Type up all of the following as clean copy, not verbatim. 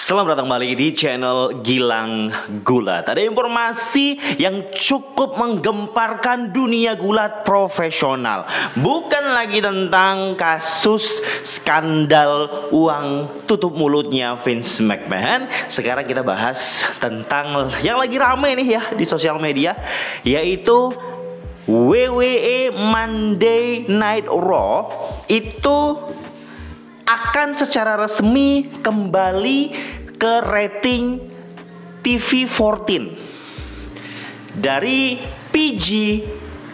Selamat datang kembali di channel Gilang Gulat. Ada informasi yang cukup menggemparkan dunia gulat profesional. Bukan lagi tentang kasus skandal uang tutup mulutnya Vince McMahon. Sekarang kita bahas tentang yang lagi rame nih ya di sosial media, yaitu WWE Monday Night Raw itu akan secara resmi kembali ke rating TV 14 dari PG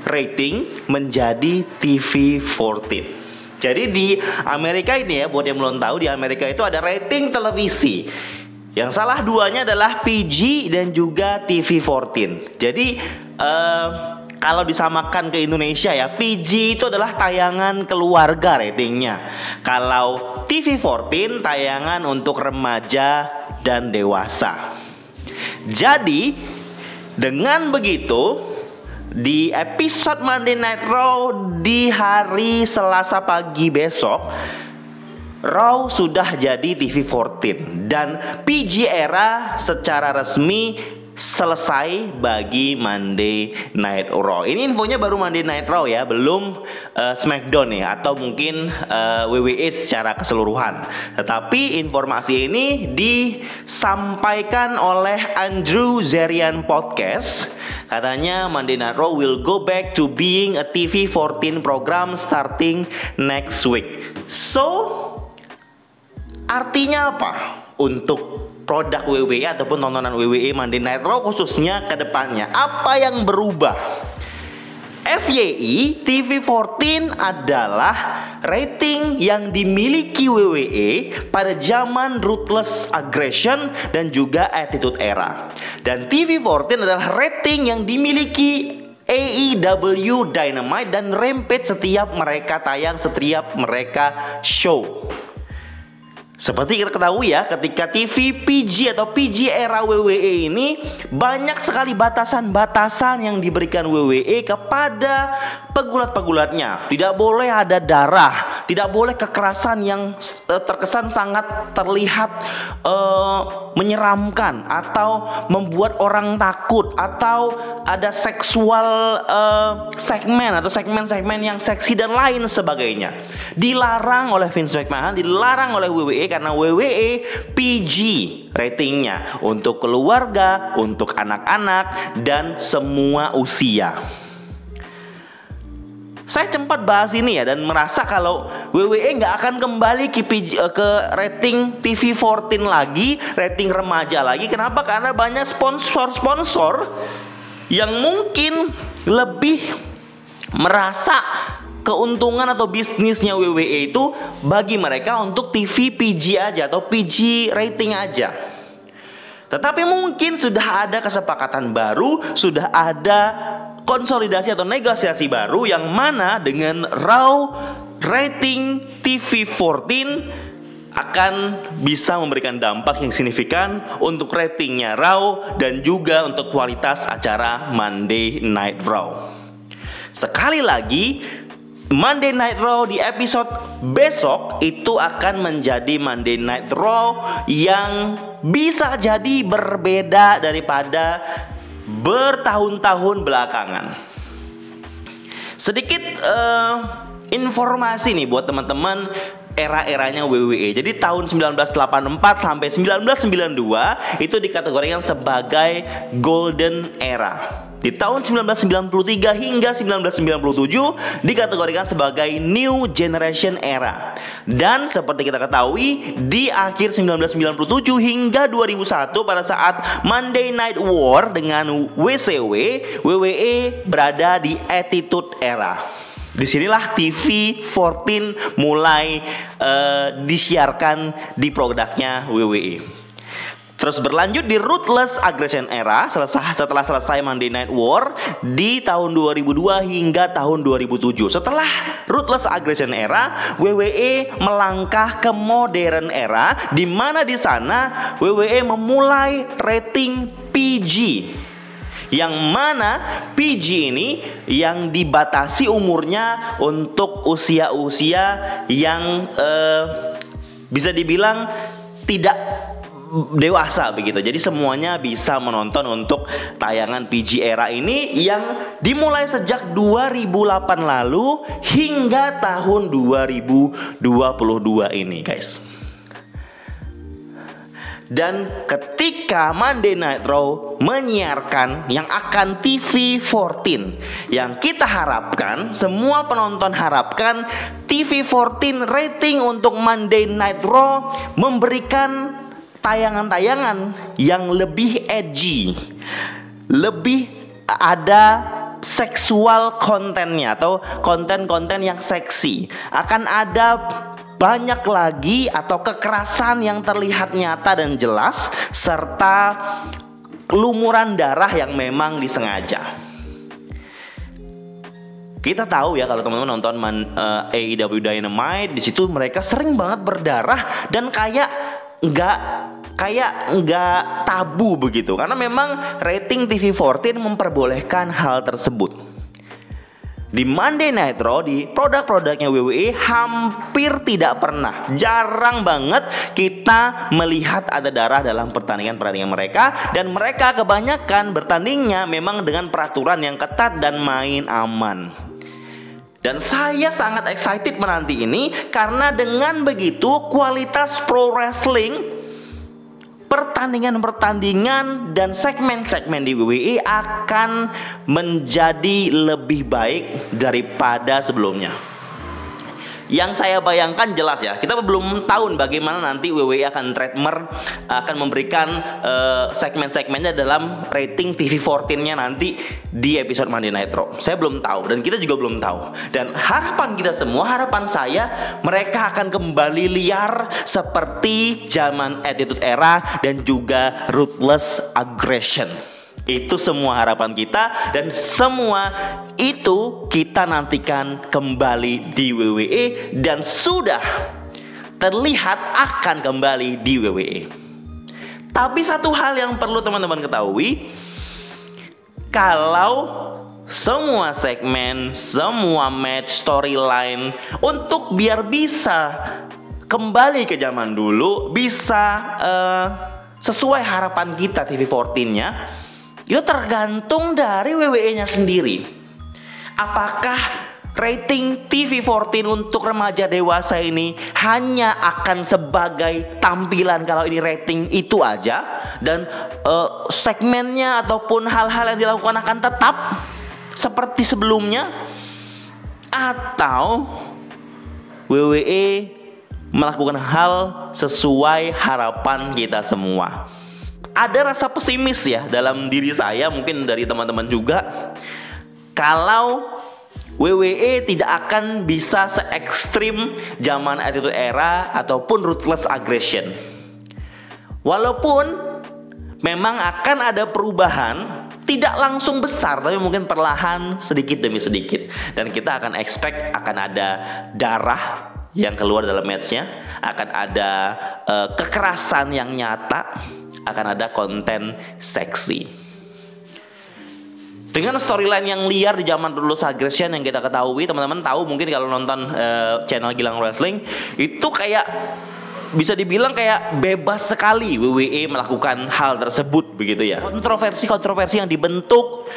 rating menjadi TV 14. Jadi di Amerika ini ya, buat yang belum tahu, di Amerika itu ada rating televisi. Yang salah duanya adalah PG dan juga TV 14. Jadi kalau disamakan ke Indonesia ya, PG itu adalah tayangan keluarga ratingnya. Kalau TV 14 tayangan untuk remaja dan dewasa. Jadi dengan begitu, di episode Monday Night Raw di hari Selasa pagi besok, Raw sudah jadi TV 14 dan PG era secara resmi selesai bagi Monday Night Raw. Ini infonya baru Monday Night Raw ya, belum SmackDown ya, atau mungkin WWE secara keseluruhan. Tetapi informasi ini disampaikan oleh Andrew Zarian Podcast. Katanya Monday Night Raw will go back to being a TV 14 program starting next week. So, artinya apa untuk produk WWE ataupun tontonan WWE Monday Night Raw khususnya ke depannya? Apa yang berubah? FYI, TV 14 adalah rating yang dimiliki WWE pada zaman Ruthless Aggression dan juga Attitude Era. Dan TV 14 adalah rating yang dimiliki AEW Dynamite dan Rampage setiap mereka tayang, setiap mereka show. Seperti kita ketahui ya, ketika TV PG atau PG era WWE ini banyak sekali batasan-batasan yang diberikan WWE kepada pegulat-pegulatnya. Tidak boleh ada darah, tidak boleh kekerasan yang terkesan sangat terlihat menyeramkan atau membuat orang takut, atau ada seksual segmen atau segmen-segmen yang seksi dan lain sebagainya. Dilarang oleh Vince McMahon, dilarang oleh WWE karena WWE PG ratingnya untuk keluarga, untuk anak-anak dan semua usia. Saya sempat bahas ini ya, dan merasa kalau WWE nggak akan kembali ke rating TV 14 lagi, rating remaja lagi. Kenapa? Karena banyak sponsor-sponsor yang mungkin lebih merasa keuntungan atau bisnisnya WWE itu bagi mereka untuk TV PG aja atau PG rating aja. Tetapi mungkin sudah ada kesepakatan baru, sudah ada konsolidasi atau negosiasi baru yang mana dengan Raw rating TV 14 akan bisa memberikan dampak yang signifikan untuk ratingnya Raw dan juga untuk kualitas acara Monday Night Raw. Sekali lagi, Monday Night Raw di episode besok itu akan menjadi Monday Night Raw yang bisa jadi berbeda daripada bertahun-tahun belakangan. Sedikit informasi nih buat teman-teman era-eranya WWE. Jadi tahun 1984 sampai 1992 itu dikategorikan sebagai Golden Era. Di tahun 1993 hingga 1997 dikategorikan sebagai New Generation Era. Dan seperti kita ketahui, di akhir 1997 hingga 2001 pada saat Monday Night War dengan WCW, WWE berada di Attitude Era. Disinilah TV 14 mulai disiarkan di produknya WWE. Terus berlanjut di Ruthless Aggression Era setelah selesai Monday Night War di tahun 2002 hingga tahun 2007. Setelah Ruthless Aggression Era, WWE melangkah ke Modern Era, di mana di sana WWE memulai rating PG. Yang mana PG ini yang dibatasi umurnya untuk usia-usia yang bisa dibilang tidak dewasa begitu. Jadi semuanya bisa menonton untuk tayangan PG Era ini yang dimulai sejak 2008 lalu hingga tahun 2022 ini, guys. Dan ketika Monday Night Raw menyiarkan yang akan TV14, yang kita harapkan, semua penonton harapkan TV14 rating untuk Monday Night Raw memberikan tayangan-tayangan yang lebih edgy, lebih ada seksual kontennya atau konten-konten yang seksi. Akan ada banyak lagi atau kekerasan yang terlihat nyata dan jelas, serta lumuran darah yang memang disengaja. Kita tahu ya, kalau teman-teman nonton AEW Dynamite, di situ mereka sering banget berdarah dan kayak nggak tabu begitu, karena memang rating TV14 memperbolehkan hal tersebut. Di Monday Night Raw, di produk-produknya WWE hampir tidak pernah, jarang banget kita melihat ada darah dalam pertandingan-pertandingan mereka. Dan mereka kebanyakan bertandingnya memang dengan peraturan yang ketat dan main aman. Dan saya sangat excited menanti ini, karena dengan begitu kualitas pro wrestling, pertandingan-pertandingan dan segmen-segmen di WWE akan menjadi lebih baik daripada sebelumnya. Yang saya bayangkan jelas ya, kita belum tahu bagaimana nanti WWE akan memberikan segmen-segmennya dalam rating TV14-nya nanti di episode Monday Night Raw. Saya belum tahu dan kita juga belum tahu. Dan harapan kita semua, harapan saya, mereka akan kembali liar seperti zaman Attitude Era dan juga Ruthless Aggression. Itu semua harapan kita, dan semua itu kita nantikan kembali di WWE dan sudah terlihat akan kembali di WWE. Tapi satu hal yang perlu teman-teman ketahui, kalau semua segmen, semua match, storyline untuk biar bisa kembali ke zaman dulu, bisa sesuai harapan kita TV14-nya, itu tergantung dari WWE-nya sendiri. Apakah rating TV14 untuk remaja dewasa ini hanya akan sebagai tampilan kalau ini rating itu aja, dan segmennya ataupun hal-hal yang dilakukan akan tetap seperti sebelumnya, atau WWE melakukan hal sesuai harapan kita semua? Ada rasa pesimis ya dalam diri saya, mungkin dari teman-teman juga, kalau WWE tidak akan bisa se-ekstrim zaman Attitude Era ataupun Ruthless Aggression. Walaupun memang akan ada perubahan, tidak langsung besar, tapi mungkin perlahan, sedikit demi sedikit. Dan kita akan expect akan ada darah yang keluar dalam matchnya, akan ada kekerasan yang nyata, akan ada konten seksi. Dengan storyline yang liar di zaman Ruthless Aggression yang kita ketahui, teman-teman tahu mungkin kalau nonton channel Gilang Wrestling, itu kayak bisa dibilang kayak bebas sekali WWE melakukan hal tersebut begitu ya. Kontroversi yang dibentuk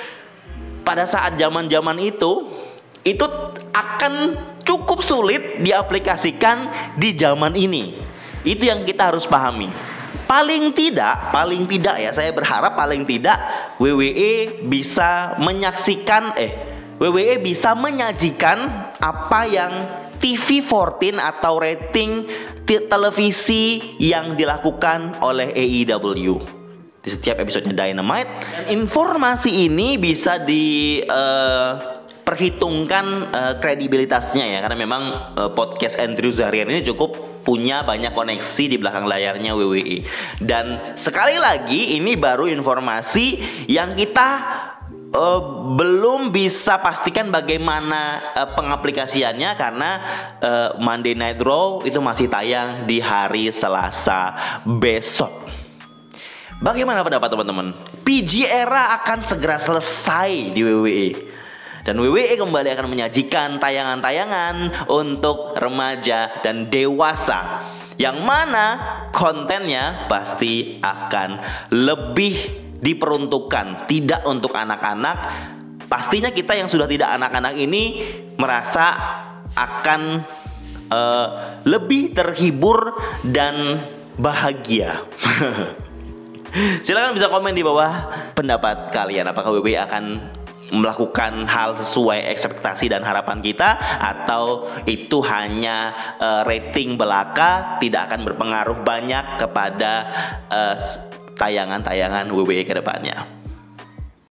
pada saat zaman-zaman itu akan cukup sulit diaplikasikan di zaman ini. Itu yang kita harus pahami. Paling tidak ya, saya berharap paling tidak WWE bisa menyajikan apa yang TV14 atau rating televisi yang dilakukan oleh AEW di setiap episodenya Dynamite. Dan informasi ini bisa perhitungkan kredibilitasnya ya, karena memang podcast Andrew Zarian ini cukup punya banyak koneksi di belakang layarnya WWE. Dan sekali lagi ini baru informasi yang kita belum bisa pastikan bagaimana pengaplikasiannya, karena Monday Night Raw itu masih tayang di hari Selasa besok. Bagaimana pendapat teman-teman? PG Era akan segera selesai di WWE, dan WWE kembali akan menyajikan tayangan-tayangan untuk remaja dan dewasa yang mana kontennya pasti akan lebih diperuntukkan tidak untuk anak-anak. Pastinya kita yang sudah tidak anak-anak ini merasa akan lebih terhibur dan bahagia. Silahkan bisa komen di bawah pendapat kalian. Apakah WWE akan melakukan hal sesuai ekspektasi dan harapan kita, atau itu hanya rating belaka, tidak akan berpengaruh banyak kepada tayangan-tayangan WWE ke depannya.